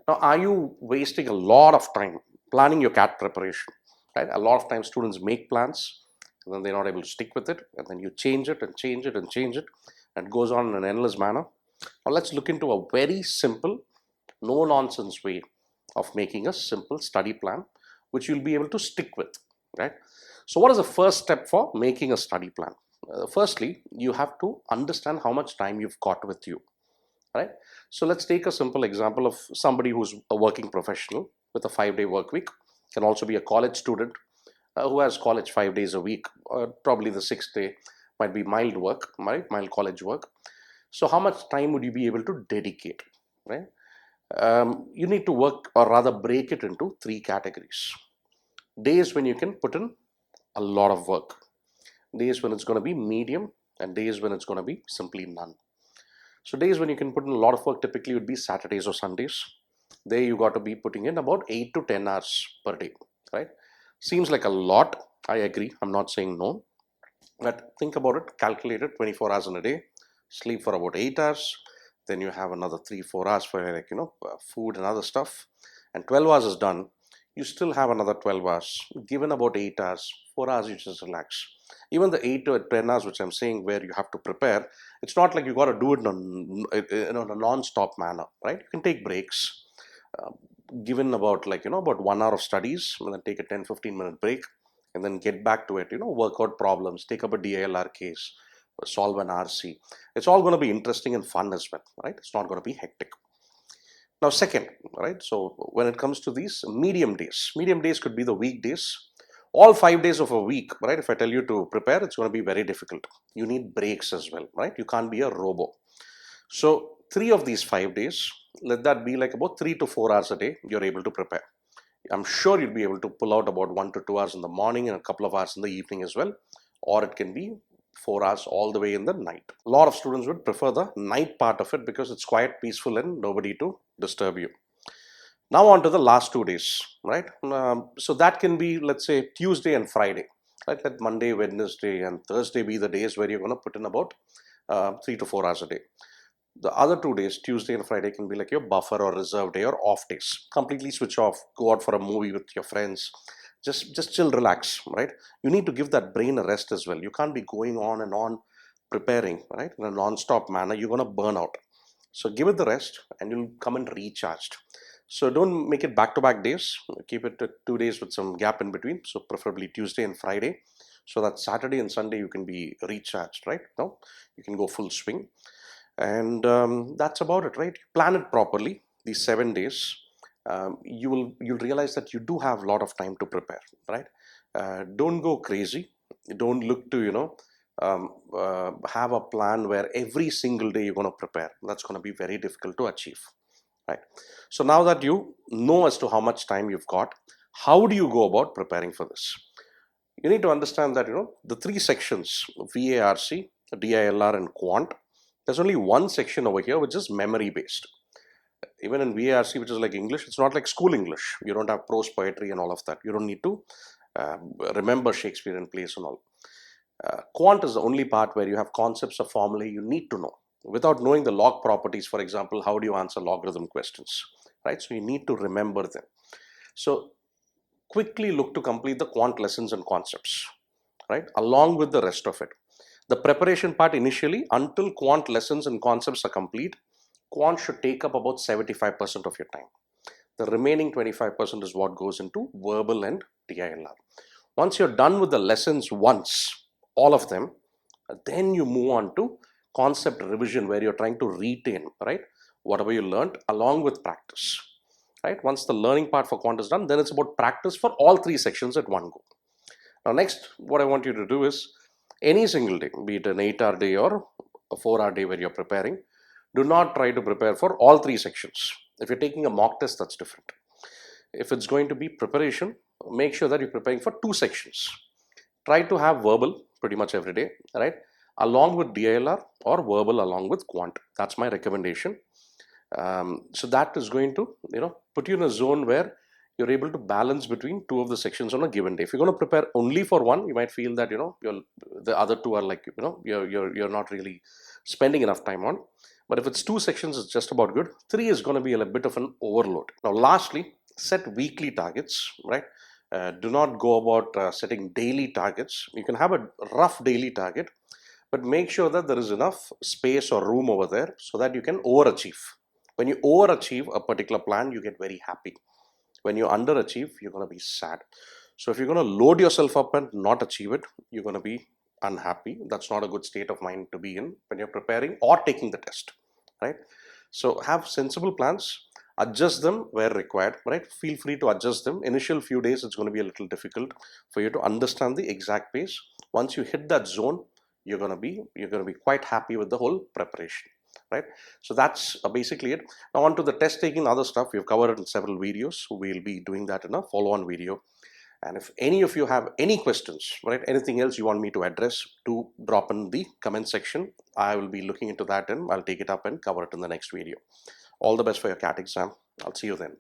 Now, are you wasting a lot of time planning your CAT preparation? Right? A lot of times students make plans and then they're not able to stick with it, and then you change it and change it and change it, and it goes on in an endless manner. Now, let's look into a very simple, no nonsense way of making a simple study plan which you'll be able to stick with, right? So, what is the first step for making a study plan? Firstly, you have to understand how much time you've got with you, right? So let's take a simple example of somebody who's a working professional with a 5-day work week, can also be a college student who has college 5 days a week, or probably the sixth day might be mild work, right? Mild college work. So how much time would you be able to dedicate, right? You need to work, or rather break it into three categories. Days when you can put in a lot of work, days when it's going to be medium, and days when it's going to be simply none. So days when you can put in a lot of work typically would be Saturdays or Sundays. There you got to be putting in about 8 to 10 hours per day, right? Seems like a lot. I agree. I'm not saying no. But think about it. Calculate it, 24 hours in a day. Sleep for about 8 hours. Then you have another 3, 4 hours for food and other stuff. And 12 hours is done. You still have another 12 hours. Given about 8 hours, 4 hours you just relax. Even the 8 to 10 hours which I'm saying where you have to prepare, it's not like you got to do it in a non-stop manner, right? You can take breaks. Uh, Given about about 1 hour of studies, and then take a 10-15 minute break, and then get back to it, work out problems, take up a DILR case, solve an RC. It's all going to be interesting and fun as well, right? It's not going to be hectic. Now, second, right? So when it comes to these medium days could be the weekdays. All 5 days of a week, right? If I tell you to prepare, it's going to be very difficult. You need breaks as well, right? You can't be a robo. So 3 of these 5 days, let that be like about 3 to 4 hours a day, you're able to prepare. I'm sure you'll be able to pull out about 1 to 2 hours in the morning and a couple of hours in the evening as well, or it can be 4 hours all the way in the night. A lot of students would prefer the night part of it because it's quiet, peaceful, and nobody to disturb you. Now on to the last 2 days, right? So that can be, let's say, Tuesday and Friday, right? Let Monday, Wednesday, and Thursday be the days where you're going to put in about 3 to 4 hours a day. The other 2 days, Tuesday and Friday, can be like your buffer or reserve day or off days. Completely switch off, go out for a movie with your friends, just chill, relax, right? You need to give that brain a rest as well. You can't be going on and on preparing, right, in a non-stop manner. You're going to burn out. So give it the rest and you'll come and recharged. So don't make it back-to-back days. Keep it to 2 days with some gap in between. So preferably Tuesday and Friday, so that Saturday and Sunday you can be recharged, right? Now you can go full swing. And that's about it, right? Plan it properly. These 7 days, you'll realize that you do have a lot of time to prepare, right? Don't go crazy. Don't look to have a plan where every single day you're going to prepare. That's going to be very difficult to achieve, right? So now that you know as to how much time you've got, how do you go about preparing for this? You need to understand that the three sections, VARC, DILR, and Quant. There's only one section over here which is memory based. Even in VARC, which is like English, it's not like school English. You don't have prose poetry and all of that. You don't need to uh, remember Shakespearean plays and all. Quant is the only part where you have concepts of formulae you need to know. Without knowing the log properties, for example, how do you answer logarithm questions, right? So you need to remember them. So quickly look to complete the quant lessons and concepts, right, along with the rest of it. The preparation part initially, until quant lessons and concepts are complete, quant should take up about 75% of your time. The remaining 25% is what goes into verbal and DILR. Once you're done with the lessons once, all of them, then you move on to concept revision, where you're trying to retain, right, whatever you learned along with practice, right? Once the learning part for quant is done, then it's about practice for all three sections at one go. Now next, what I want you to do is, any single day, be it an 8-hour day or a 4-hour day where you're preparing, do not try to prepare for all three sections. If you're taking a mock test, that's different. If it's going to be preparation, make sure that you're preparing for two sections. Try to have verbal pretty much every day, right, along with DILR, or verbal along with quant. That's my recommendation. So that is going to put you in a zone where you're able to balance between two of the sections on a given day. If you're going to prepare only for one, you might feel that the other two are like you're not really spending enough time on. But if it's 2 sections, it's just about good. 3 is going to be a bit of an overload. Now, lastly, set weekly targets, right? Do not go about setting daily targets. You can have a rough daily target, but make sure that there is enough space or room over there so that you can overachieve. When you overachieve a particular plan, you get very happy. When you underachieve, you're going to be sad. So if you're going to load yourself up and not achieve it, you're going to be unhappy. That's not a good state of mind to be in when you're preparing or taking the test, right? So have sensible plans, adjust them where required, right? Feel free to adjust them. Initial few days, it's going to be a little difficult for you to understand the exact pace. Once you hit that zone, you're going to be quite happy with the whole preparation, right? So that's basically it. Now on to the test taking, other stuff we've covered it in several videos. We'll be doing that in a follow-on video. And if any of you have any questions, right, anything else you want me to address, do drop in the comment section. I will be looking into that and I'll take it up and cover it in the next video. All the best for your CAT exam. I'll see you then.